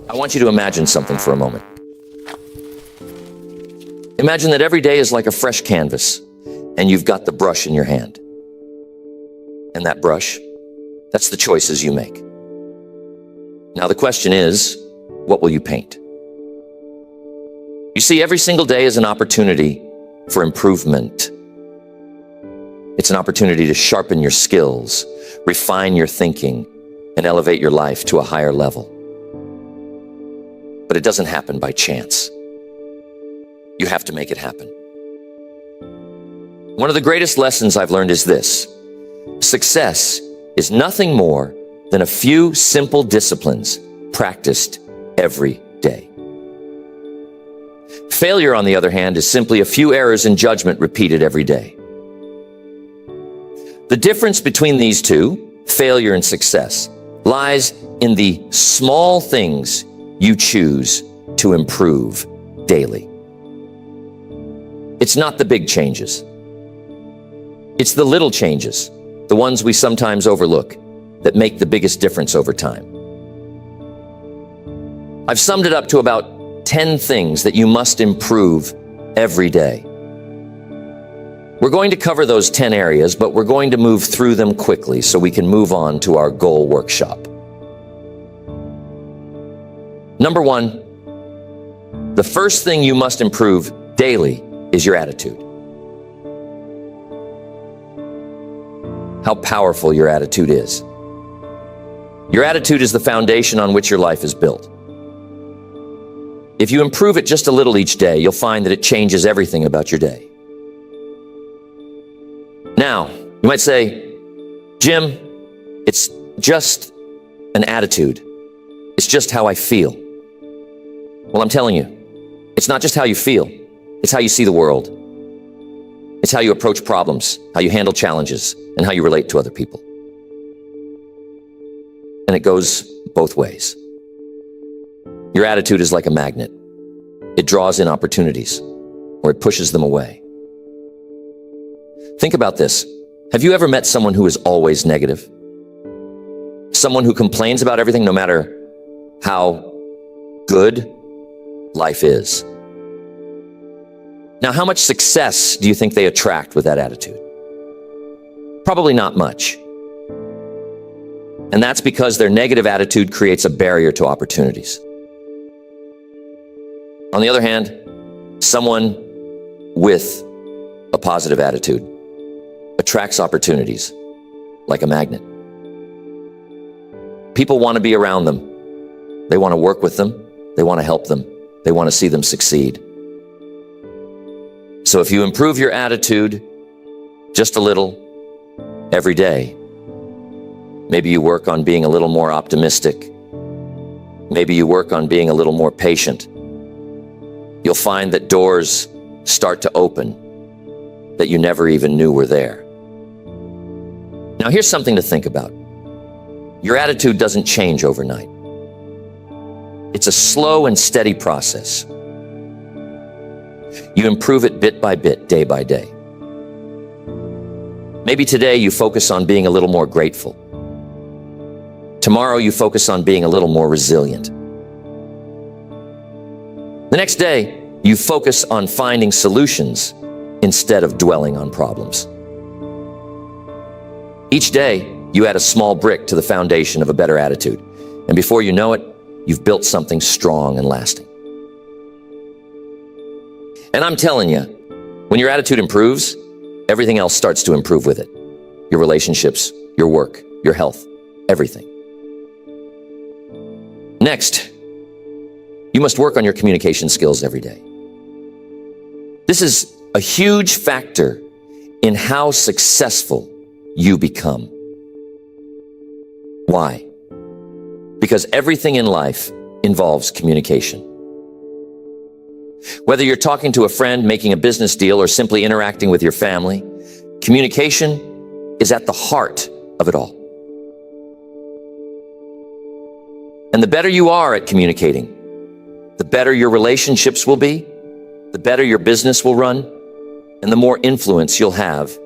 I want you to imagine something for a moment. Imagine that every day is like a fresh canvas, and you've got the brush in your hand. And that brush, that's the choices you make. Now the question is, what will you paint? You see, every single day is an opportunity for improvement. It's an opportunity to sharpen your skills, refine your thinking, and elevate your life to a higher level. But it doesn't happen by chance. You have to make it happen. One of the greatest lessons I've learned is this: success is nothing more than a few simple disciplines practiced every day. Failure, on the other hand, is simply a few errors in judgment repeated every day. The difference between these two, failure and success, lies in the small things you choose to improve daily. It's not the big changes. It's the little changes, the ones we sometimes overlook, that make the biggest difference over time. I've summed it up to about 10 things that you must improve every day. We're going to cover those 10 areas, but we're going to move through them quickly so we can move on to our goal workshop. Number one, the first thing you must improve daily is your attitude. How powerful your attitude is. Your attitude is the foundation on which your life is built. If you improve it just a little each day, you'll find that it changes everything about your day. Now, you might say, Jim, it's just an attitude. It's just how I feel. Well, I'm telling you, it's not just how you feel. It's how you see the world. It's how you approach problems, how you handle challenges, and how you relate to other people. And it goes both ways. Your attitude is like a magnet. It draws in opportunities, or it pushes them away. Think about this. Have you ever met someone who is always negative? Someone who complains about everything no matter how good life is. Now, how much success do you think they attract with that attitude? Probably not much. And that's because their negative attitude creates a barrier to opportunities. On the other hand, someone with a positive attitude attracts opportunities like a magnet. People want to be around them. They want to work with them. They want to help them. They want to see them succeed. So if you improve your attitude just a little every day, maybe you work on being a little more optimistic. Maybe you work on being a little more patient. You'll find that doors start to open that you never even knew were there. Now, here's something to think about. Your attitude doesn't change overnight. It's a slow and steady process. You improve it bit by bit, day by day. Maybe today you focus on being a little more grateful. Tomorrow you focus on being a little more resilient. The next day, you focus on finding solutions instead of dwelling on problems. Each day, you add a small brick to the foundation of a better attitude. And before you know it, you've built something strong and lasting. And I'm telling you, when your attitude improves, everything else starts to improve with it. Your relationships, your work, your health, everything. Next, you must work on your communication skills every day. This is a huge factor in how successful you become. Why? Because everything in life involves communication. Whether you're talking to a friend, making a business deal, or simply interacting with your family, communication is at the heart of it all. And the better you are at communicating, the better your relationships will be, the better your business will run, and the more influence you'll have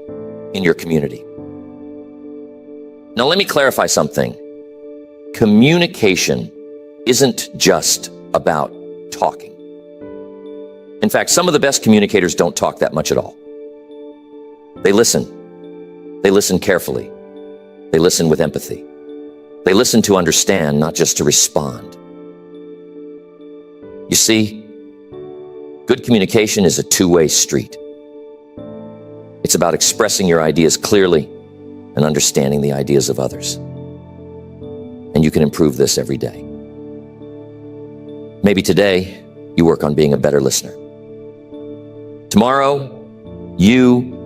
in your community. Now, let me clarify something. Communication isn't just about talking. In fact, some of the best communicators don't talk that much at all. They listen. They listen carefully. They listen with empathy. They listen to understand, not just to respond. You see, good communication is a two-way street. It's about expressing your ideas clearly and understanding the ideas of others. And you can improve this every day. Maybe today, you work on being a better listener. Tomorrow, you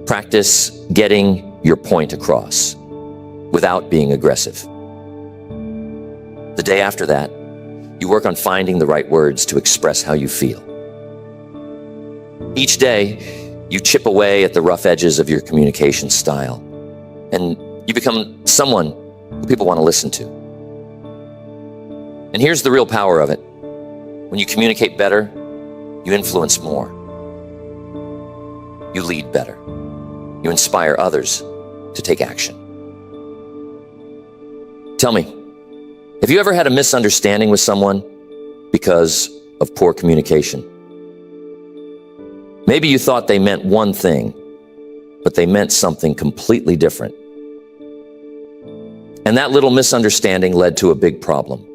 practice getting your point across without being aggressive. The day after that, you work on finding the right words to express how you feel. Each day, you chip away at the rough edges of your communication style, and you become someone who people want to listen to. And here's the real power of it. When you communicate better, you influence more. You lead better. You inspire others to take action. Tell me, have you ever had a misunderstanding with someone because of poor communication? Maybe you thought they meant one thing, but they meant something completely different. And that little misunderstanding led to a big problem.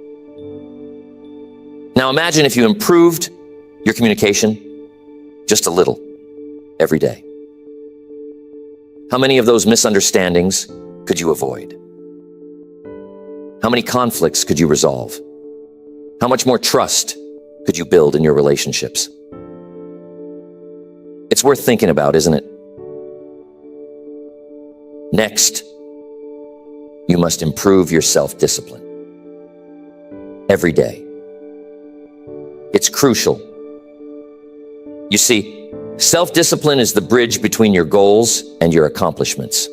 Now imagine if you improved your communication just a little every day. How many of those misunderstandings could you avoid? How many conflicts could you resolve? How much more trust could you build in your relationships? It's worth thinking about, isn't it? Next, you must improve your self-discipline every day. It's crucial. You see, self-discipline is the bridge between your goals and your accomplishments.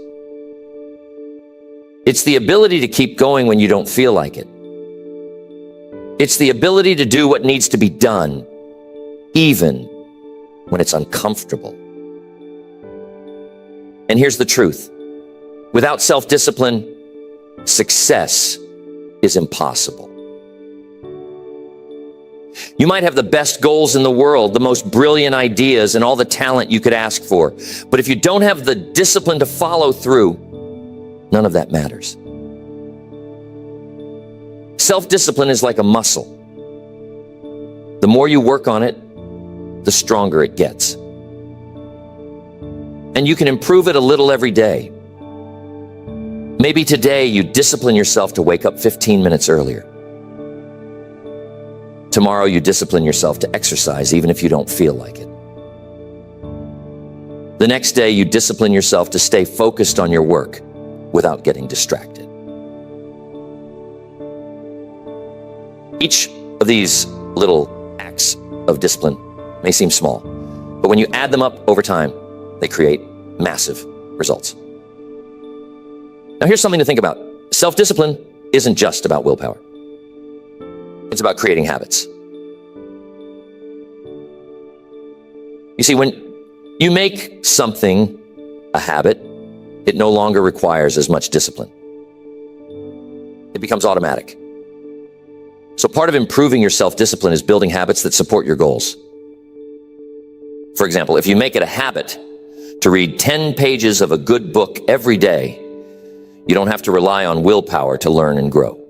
It's the ability to keep going when you don't feel like it. It's the ability to do what needs to be done, even when it's uncomfortable. And here's the truth. Without self-discipline, success is impossible. You might have the best goals in the world, the most brilliant ideas, and all the talent you could ask for. But if you don't have the discipline to follow through, none of that matters. Self-discipline is like a muscle. The more you work on it, the stronger it gets. And you can improve it a little every day. Maybe today you discipline yourself to wake up 15 minutes earlier. Tomorrow you discipline yourself to exercise even if you don't feel like it. The next day you discipline yourself to stay focused on your work without getting distracted. Each of these little acts of discipline may seem small, but when you add them up over time, they create massive results. Now here's something to think about. Self-discipline isn't just about willpower. It's about creating habits. You see, when you make something a habit, it no longer requires as much discipline. It becomes automatic. So part of improving your self-discipline is building habits that support your goals. For example, if you make it a habit to read 10 pages of a good book every day, you don't have to rely on willpower to learn and grow.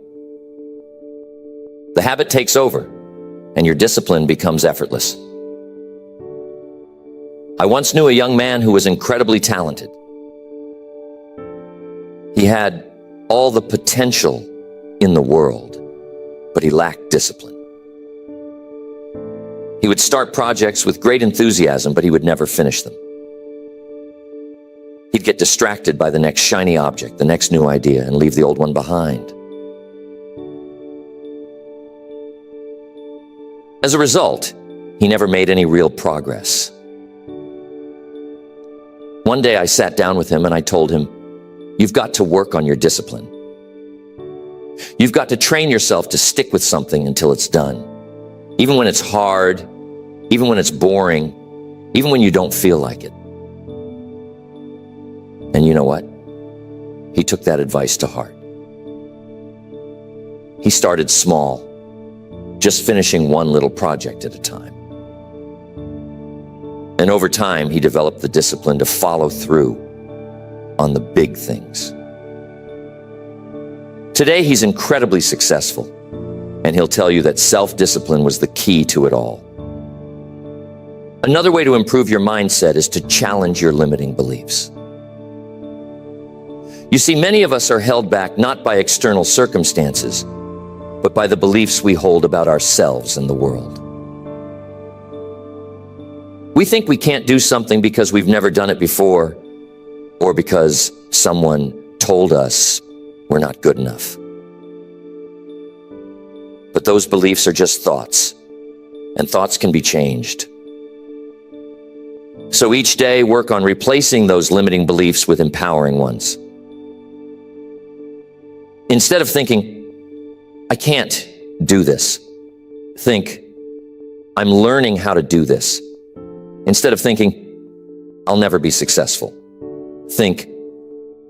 The habit takes over, and your discipline becomes effortless. I once knew a young man who was incredibly talented. He had all the potential in the world, but he lacked discipline. He would start projects with great enthusiasm, but he would never finish them. He'd get distracted by the next shiny object, the next new idea, and leave the old one behind. As a result, he never made any real progress. One day I sat down with him and I told him, "You've got to work on your discipline. You've got to train yourself to stick with something until it's done. Even when it's hard, even when it's boring, even when you don't feel like it." And you know what? He took that advice to heart. He started small, just finishing one little project at a time. And over time, he developed the discipline to follow through on the big things. Today, he's incredibly successful, and he'll tell you that self-discipline was the key to it all. Another way to improve your mindset is to challenge your limiting beliefs. You see, many of us are held back not by external circumstances, but by the beliefs we hold about ourselves and the world. We think we can't do something because we've never done it before, or because someone told us we're not good enough. But those beliefs are just thoughts, and thoughts can be changed. So each day, work on replacing those limiting beliefs with empowering ones. Instead of thinking, I can't do this, think, I'm learning how to do this. Instead of thinking, I'll never be successful, think,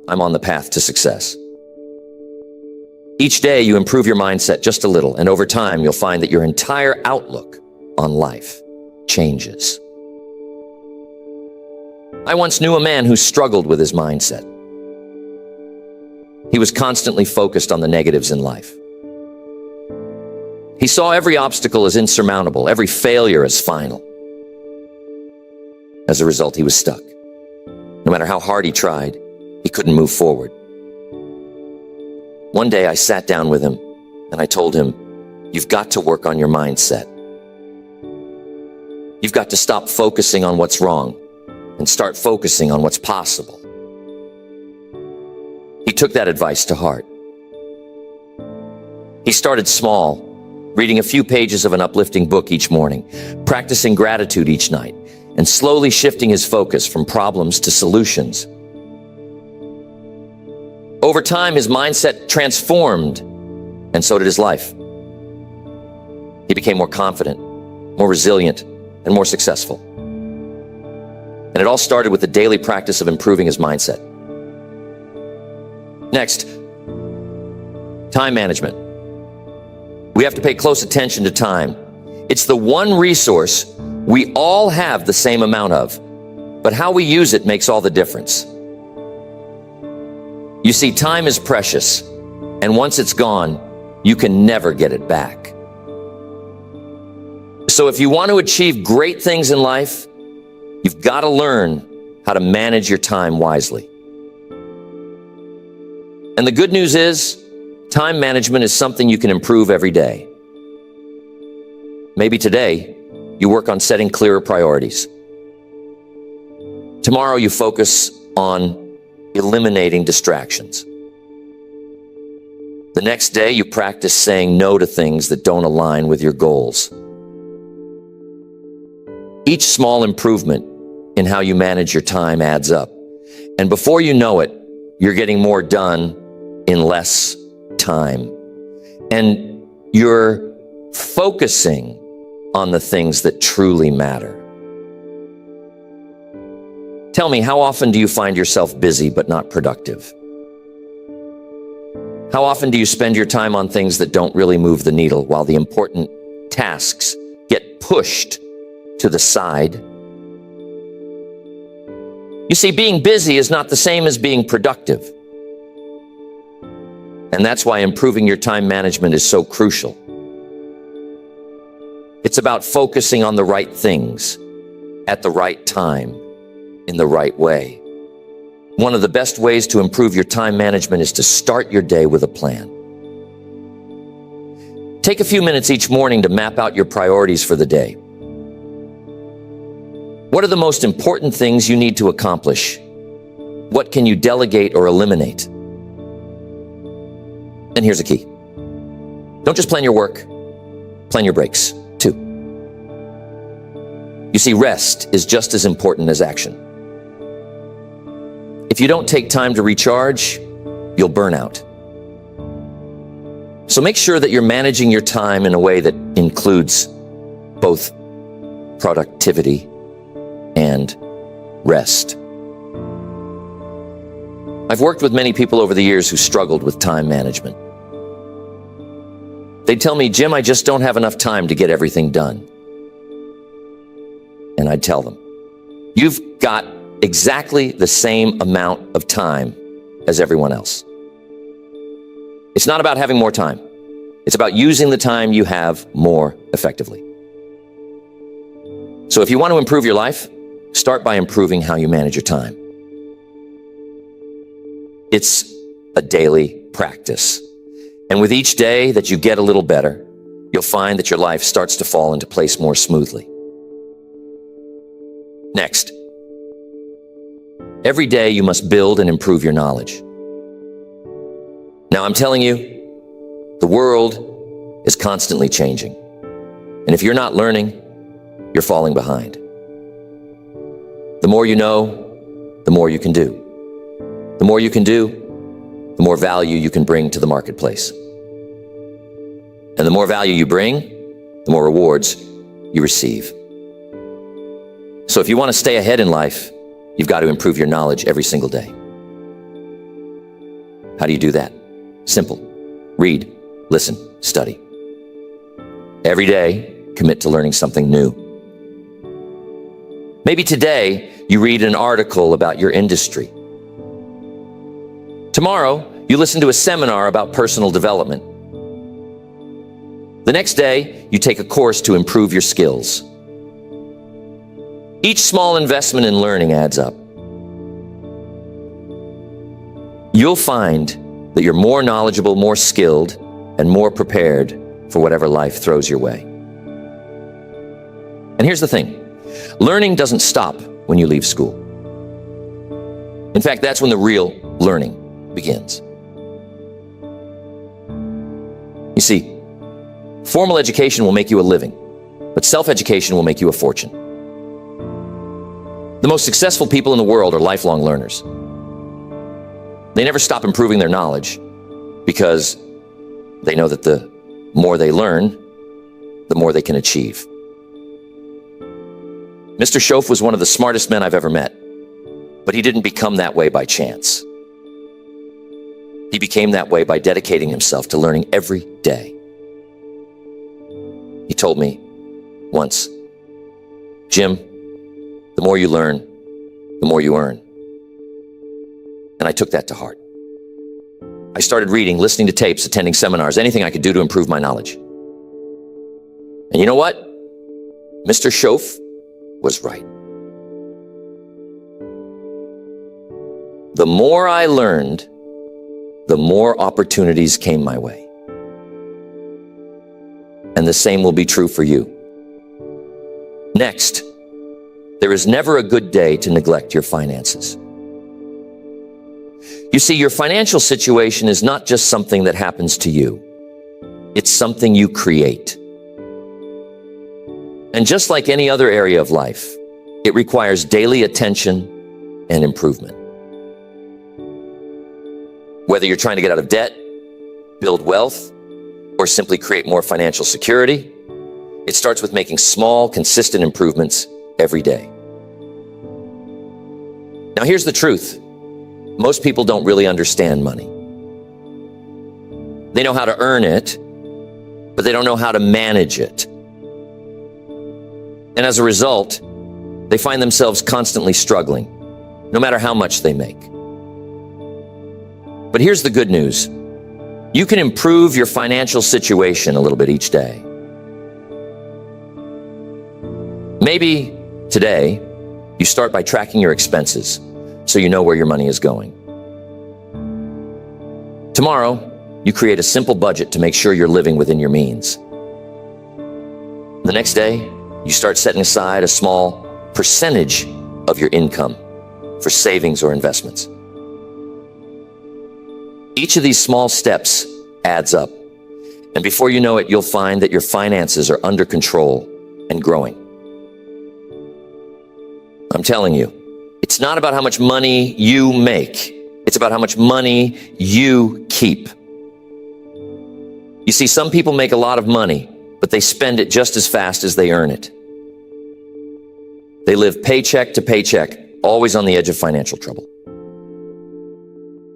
I'm on the path to success. Each day, you improve your mindset just a little, and over time, you'll find that your entire outlook on life changes. I once knew a man who struggled with his mindset. He was constantly focused on the negatives in life. He saw every obstacle as insurmountable, every failure as final. As a result, he was stuck. No matter how hard he tried, he couldn't move forward. One day I sat down with him and I told him, you've got to work on your mindset. You've got to stop focusing on what's wrong and start focusing on what's possible. He took that advice to heart. He started small, reading a few pages of an uplifting book each morning, practicing gratitude each night, and slowly shifting his focus from problems to solutions. Over time, his mindset transformed, and so did his life. He became more confident, more resilient, and more successful. And it all started with the daily practice of improving his mindset. Next, time management. We have to pay close attention to time. It's the one resource we all have the same amount of, but how we use it makes all the difference. You see, time is precious, and once it's gone, you can never get it back. So if you want to achieve great things in life, you've got to learn how to manage your time wisely. And the good news is, time management is something you can improve every day. Maybe today, you work on setting clearer priorities. Tomorrow, you focus on eliminating distractions. The next day, you practice saying no to things that don't align with your goals. Each small improvement in how you manage your time adds up. And before you know it, you're getting more done in less time. And you're focusing on the things that truly matter. Tell me, how often do you find yourself busy but not productive? How often do you spend your time on things that don't really move the needle while the important tasks get pushed to the side? You see, being busy is not the same as being productive. And that's why improving your time management is so crucial. It's about focusing on the right things at the right time in the right way. One of the best ways to improve your time management is to start your day with a plan. Take a few minutes each morning to map out your priorities for the day. What are the most important things you need to accomplish? What can you delegate or eliminate? And here's the key. Don't just plan your work, plan your breaks too. You see, rest is just as important as action. If you don't take time to recharge, you'll burn out. So make sure that you're managing your time in a way that includes both productivity and rest. I've worked with many people over the years who struggled with time management. They'd tell me, Jim, I just don't have enough time to get everything done. And I'd tell them, you've got exactly the same amount of time as everyone else. It's not about having more time. It's about using the time you have more effectively. So if you want to improve your life, start by improving how you manage your time. It's a daily practice. And with each day that you get a little better, you'll find that your life starts to fall into place more smoothly. Next, every day you must build and improve your knowledge. Now I'm telling you, the world is constantly changing. And if you're not learning, you're falling behind. The more you know, the more you can do. The more you can do, the more value you can bring to the marketplace. And the more value you bring, the more rewards you receive. So if you want to stay ahead in life, you've got to improve your knowledge every single day. How do you do that? Simple. Read, listen, study. Every day, commit to learning something new. Maybe today, you read an article about your industry. Tomorrow, you listen to a seminar about personal development. The next day, you take a course to improve your skills. Each small investment in learning adds up. You'll find that you're more knowledgeable, more skilled, and more prepared for whatever life throws your way. And here's the thing. Learning doesn't stop when you leave school. In fact, that's when the real learning begins. You see, formal education will make you a living, but self-education will make you a fortune. The most successful people in the world are lifelong learners. They never stop improving their knowledge because they know that the more they learn, the more they can achieve. Mr. Schoaf was one of the smartest men I've ever met, but he didn't become that way by chance. He became that way by dedicating himself to learning every day. He told me once, Jim, the more you learn, the more you earn. And I took that to heart. I started reading, listening to tapes, attending seminars, anything I could do to improve my knowledge. And you know what? Mr. Schoaf was right. The more I learned, the more opportunities came my way. And the same will be true for you. Next, there is never a good day to neglect your finances. You see, your financial situation is not just something that happens to you. It's something you create. And just like any other area of life, it requires daily attention and improvement. Whether you're trying to get out of debt, build wealth, or simply create more financial security, it starts with making small, consistent improvements every day. Now, here's the truth. Most people don't really understand money. They know how to earn it, but they don't know how to manage it. And as a result, they find themselves constantly struggling, no matter how much they make. But here's the good news. You can improve your financial situation a little bit each day. Maybe today, you start by tracking your expenses so you know where your money is going. Tomorrow, you create a simple budget to make sure you're living within your means. The next day, you start setting aside a small percentage of your income for savings or investments. Each of these small steps adds up, and before you know it, you'll find that your finances are under control and growing. I'm telling you, it's not about how much money you make. It's about how much money you keep. You see, some people make a lot of money, but they spend it just as fast as they earn it. They live paycheck to paycheck, always on the edge of financial trouble.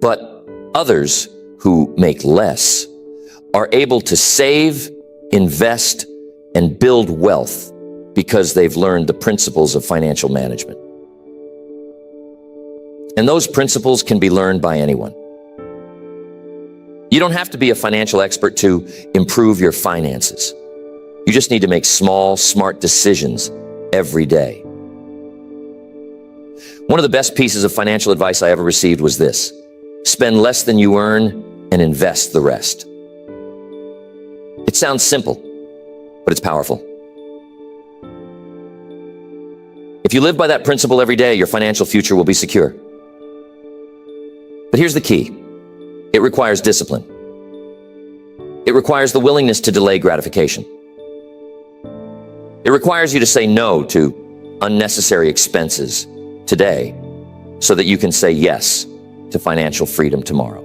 But others who make less are able to save invest, and build wealth because they've learned the principles of financial management. And those principles can be learned by anyone. You don't have to be a financial expert to improve your finances. You just need to make small, smart decisions every day. One of the best pieces of financial advice I ever received was this: spend less than you earn and invest the rest. It sounds simple, but it's powerful. If you live by that principle every day, your financial future will be secure. But here's the key. It requires discipline. It requires the willingness to delay gratification. It requires you to say no to unnecessary expenses today so that you can say yes to financial freedom tomorrow.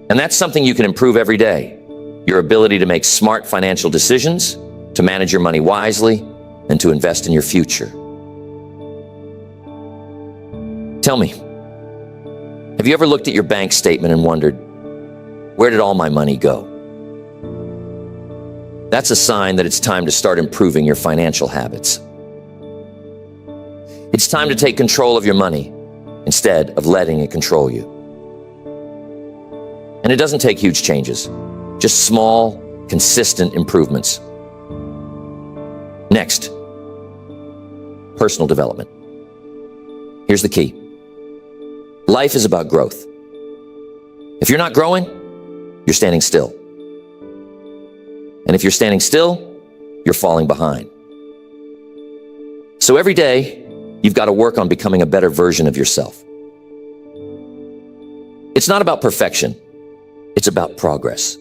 And that's something you can improve every day. Your ability to make smart financial decisions, to manage your money wisely, and to invest in your future. Tell me, have you ever looked at your bank statement and wondered, where did all my money go? That's a sign that it's time to start improving your financial habits. It's time to take control of your money instead of letting it control you. And it doesn't take huge changes, just small, consistent improvements. Next, personal development. Here's the key. Life is about growth. If you're not growing, you're standing still. And if you're standing still, you're falling behind. So every day, you've got to work on becoming a better version of yourself. It's not about perfection. It's about progress.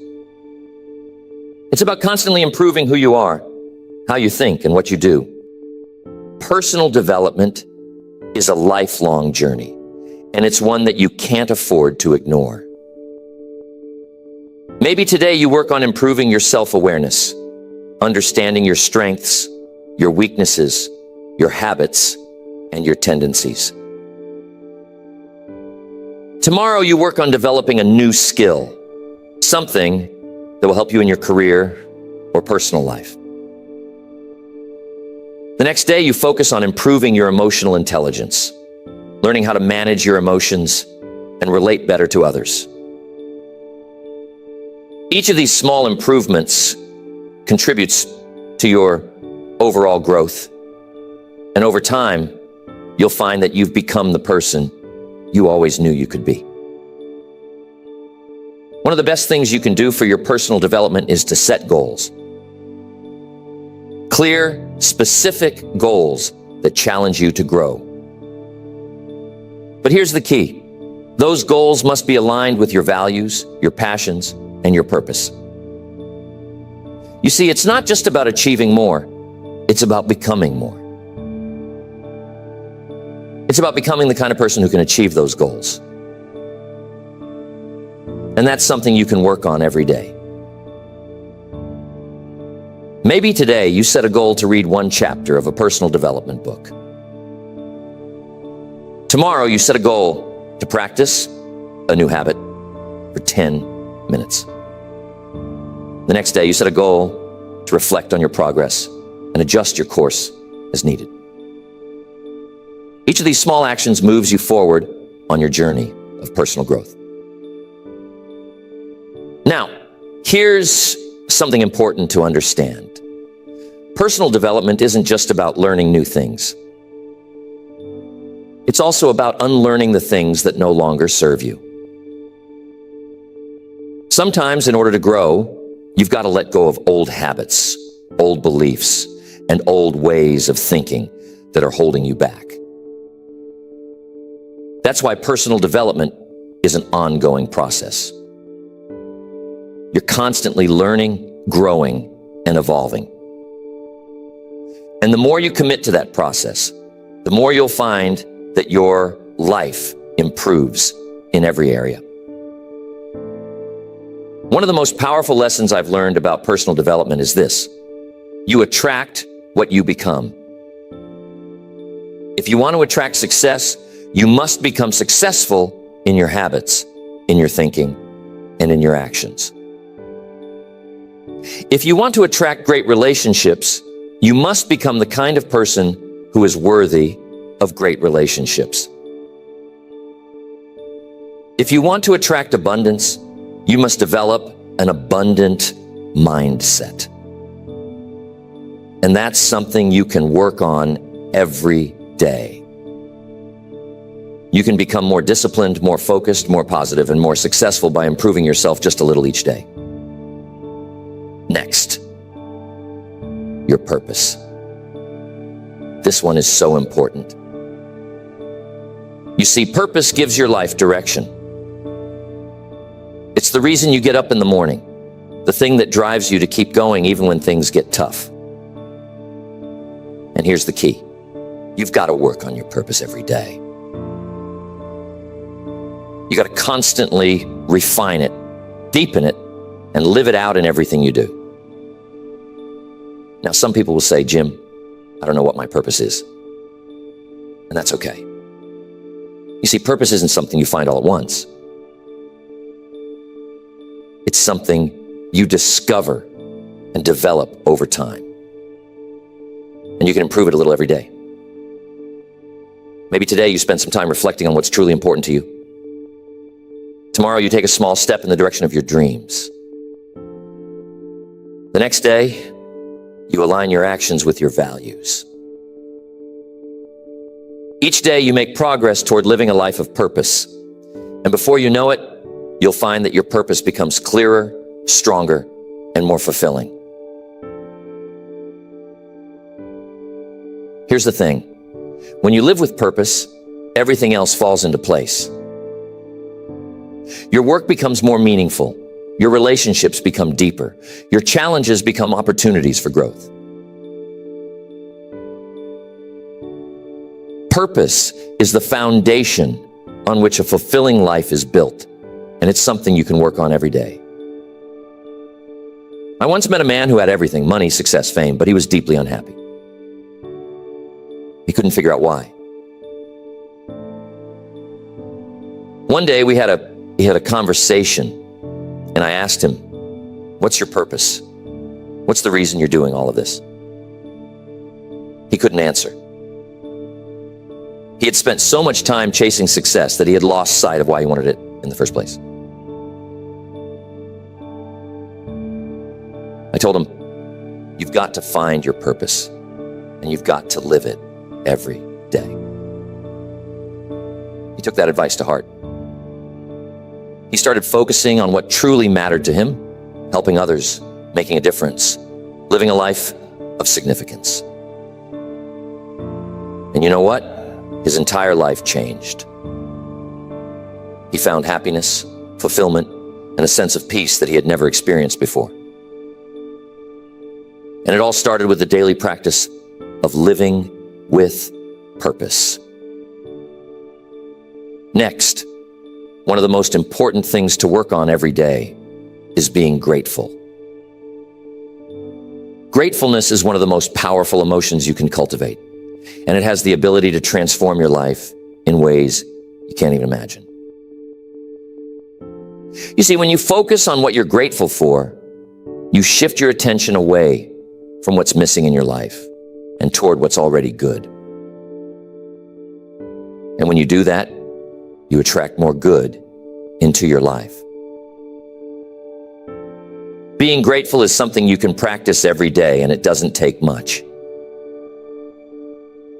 It's about constantly improving who you are, how you think, and what you do. Personal development is a lifelong journey, and it's one that you can't afford to ignore. Maybe today you work on improving your self-awareness, understanding your strengths, your weaknesses, your habits, and your tendencies. Tomorrow you work on developing a new skill, something that will help you in your career or personal life. The next day you focus on improving your emotional intelligence, learning how to manage your emotions and relate better to others. Each of these small improvements contributes to your overall growth. And over time, you'll find that you've become the person you always knew you could be. One of the best things you can do for your personal development is to set goals. Clear, specific goals that challenge you to grow. But here's the key. Those goals must be aligned with your values, your passions, and your purpose. You see, it's not just about achieving more, it's about becoming more. It's about becoming the kind of person who can achieve those goals. And that's something you can work on every day. Maybe today you set a goal to read one chapter of a personal development book. Tomorrow you set a goal to practice a new habit for 10 minutes. The next day you set a goal to reflect on your progress and adjust your course as needed. Each of these small actions moves you forward on your journey of personal growth. Now, here's something important to understand. Personal development isn't just about learning new things. It's also about unlearning the things that no longer serve you. Sometimes, in order to grow, you've got to let go of old habits, old beliefs, and old ways of thinking that are holding you back. That's why personal development is an ongoing process. You're constantly learning, growing, and evolving. And the more you commit to that process, the more you'll find that your life improves in every area. One of the most powerful lessons I've learned about personal development is this: you attract what you become. If you want to attract success, you must become successful in your habits, in your thinking, and in your actions. If you want to attract great relationships, you must become the kind of person who is worthy of great relationships. If you want to attract abundance, you must develop an abundant mindset. And that's something you can work on every day. You can become more disciplined, more focused, more positive, and more successful by improving yourself just a little each day. Next, your purpose. This one is so important. You see, purpose gives your life direction. It's the reason you get up in the morning, the thing that drives you to keep going even when things get tough. And here's the key. You've got to work on your purpose every day. You got to constantly refine it, deepen it, and live it out in everything you do. Now, some people will say, Jim, I don't know what my purpose is. And that's okay. You see, purpose isn't something you find all at once. It's something you discover and develop over time. And you can improve it a little every day. Maybe today you spend some time reflecting on what's truly important to you. Tomorrow you take a small step in the direction of your dreams. The next day, you align your actions with your values. Each day you make progress toward living a life of purpose. And before you know it, you'll find that your purpose becomes clearer, stronger, and more fulfilling. Here's the thing. When you live with purpose, everything else falls into place. Your work becomes more meaningful. Your relationships become deeper. Your challenges become opportunities for growth. Purpose is the foundation on which a fulfilling life is built, and it's something you can work on every day. I once met a man who had everything, money, success, fame, but he was deeply unhappy. He couldn't figure out why. One day we had a conversation, and I asked him, what's your purpose? What's the reason you're doing all of this? He couldn't answer. He had spent so much time chasing success that he had lost sight of why he wanted it in the first place. I told him, you've got to find your purpose, and you've got to live it every day. He took that advice to heart. He started focusing on what truly mattered to him, helping others, making a difference, living a life of significance. And you know what? His entire life changed. He found happiness, fulfillment, and a sense of peace that he had never experienced before. And it all started with the daily practice of living with purpose. Next, one of the most important things to work on every day is being grateful. Gratefulness is one of the most powerful emotions you can cultivate, and it has the ability to transform your life in ways you can't even imagine. You see, when you focus on what you're grateful for, you shift your attention away from what's missing in your life and toward what's already good. And when you do that, you attract more good into your life. Being grateful is something you can practice every day, and it doesn't take much.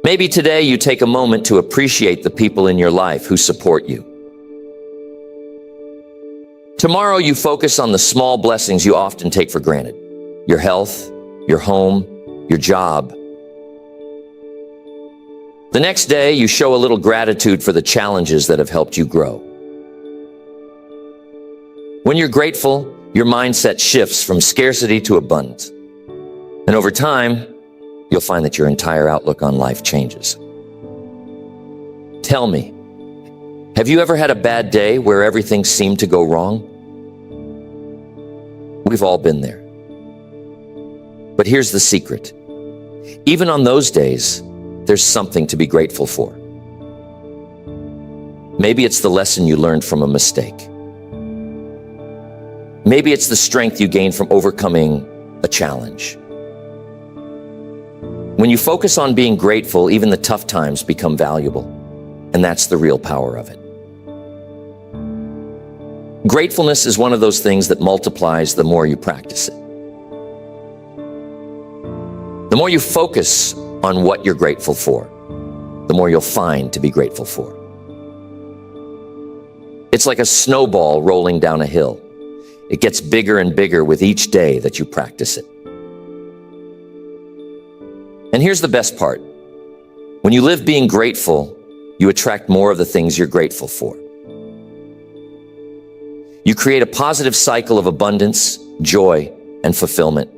Maybe today you take a moment to appreciate the people in your life who support you. Tomorrow you focus on the small blessings you often take for granted. Your health, your home, your job. The next day you show a little gratitude for the challenges that have helped you grow. When you're grateful, your mindset shifts from scarcity to abundance. And over time, you'll find that your entire outlook on life changes. Tell me, have you ever had a bad day where everything seemed to go wrong? We've all been there. But here's the secret. Even on those days, there's something to be grateful for. Maybe it's the lesson you learned from a mistake. Maybe it's the strength you gained from overcoming a challenge. When you focus on being grateful, even the tough times become valuable, and that's the real power of it. Gratefulness is one of those things that multiplies the more you practice it. The more you focus on what you're grateful for, the more you'll find to be grateful for. It's like a snowball rolling down a hill. It gets bigger and bigger with each day that you practice it. And here's the best part. When you live being grateful, you attract more of the things you're grateful for. You create a positive cycle of abundance, joy, and fulfillment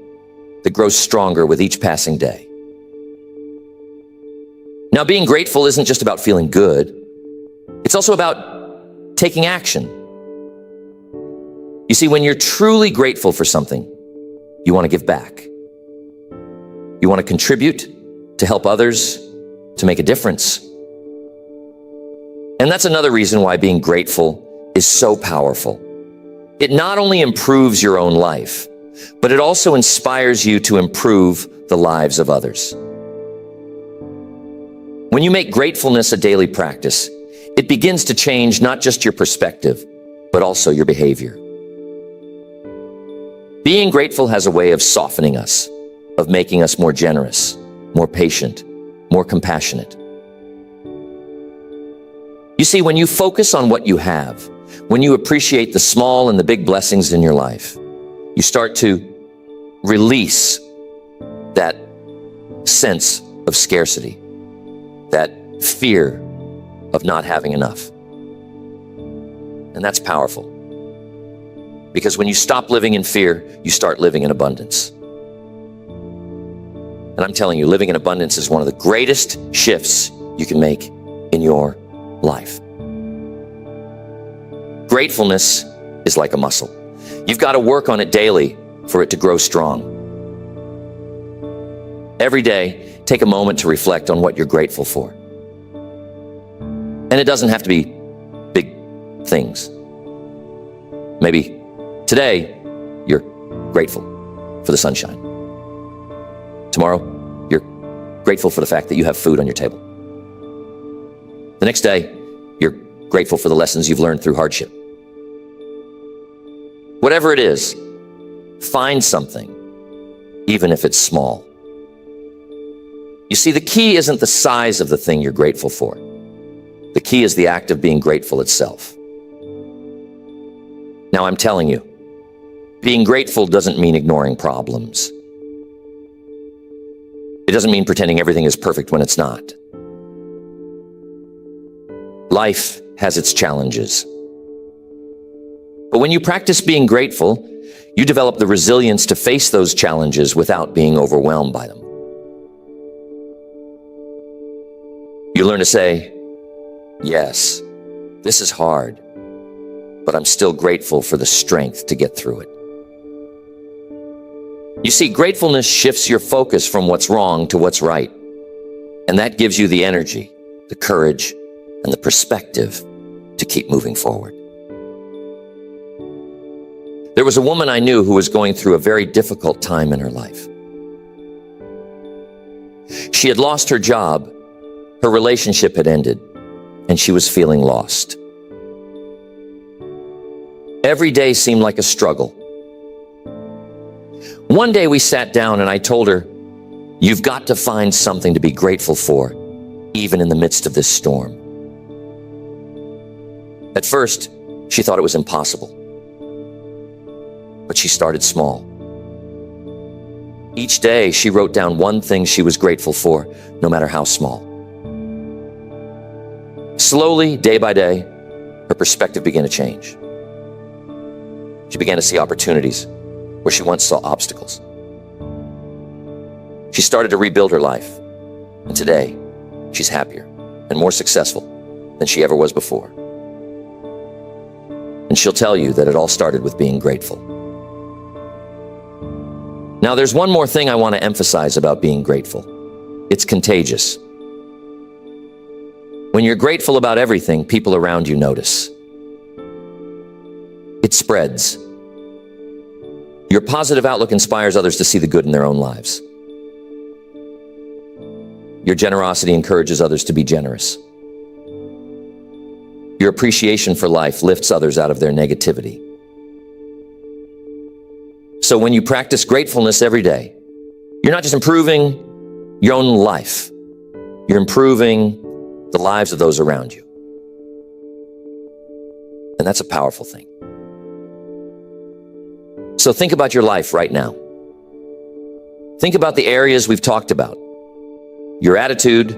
that grows stronger with each passing day. Now, being grateful isn't just about feeling good. It's also about taking action. You see, when you're truly grateful for something, you want to give back. You want to contribute, to help others, to make a difference. And that's another reason why being grateful is so powerful. It not only improves your own life, but it also inspires you to improve the lives of others. When you make gratefulness a daily practice, it begins to change not just your perspective, but also your behavior. Being grateful has a way of softening us, of making us more generous, more patient, more compassionate. You see, when you focus on what you have, when you appreciate the small and the big blessings in your life, you start to release that sense of scarcity, that fear of not having enough. And that's powerful. Because when you stop living in fear, you start living in abundance. And I'm telling you, living in abundance is one of the greatest shifts you can make in your life. Gratefulness is like a muscle. You've got to work on it daily for it to grow strong. Every day, take a moment to reflect on what you're grateful for. And it doesn't have to be big things. Maybe today, you're grateful for the sunshine. Tomorrow, you're grateful for the fact that you have food on your table. The next day, you're grateful for the lessons you've learned through hardship. Whatever it is, find something, even if it's small. You see, the key isn't the size of the thing you're grateful for. The key is the act of being grateful itself. Now, I'm telling you, being grateful doesn't mean ignoring problems. It doesn't mean pretending everything is perfect when it's not. Life has its challenges. But when you practice being grateful, you develop the resilience to face those challenges without being overwhelmed by them. You learn to say, yes, this is hard, but I'm still grateful for the strength to get through it. You see, gratefulness shifts your focus from what's wrong to what's right. And that gives you the energy, the courage, and the perspective to keep moving forward. There was a woman I knew who was going through a very difficult time in her life. She had lost her job, her relationship had ended, and she was feeling lost. Every day seemed like a struggle. One day we sat down and I told her, you've got to find something to be grateful for, even in the midst of this storm. At first, she thought it was impossible. But she started small. Each day, she wrote down one thing she was grateful for, no matter how small. Slowly, day by day, her perspective began to change. She began to see opportunities where she once saw obstacles. She started to rebuild her life, and today, she's happier and more successful than she ever was before. And she'll tell you that it all started with being grateful. Now, there's one more thing I want to emphasize about being grateful. It's contagious. When you're grateful about everything, people around you notice. It spreads. Your positive outlook inspires others to see the good in their own lives. Your generosity encourages others to be generous. Your appreciation for life lifts others out of their negativity. So when you practice gratefulness every day, you're not just improving your own life, you're improving the lives of those around you. And that's a powerful thing. So think about your life right now. Think about the areas we've talked about. Your attitude,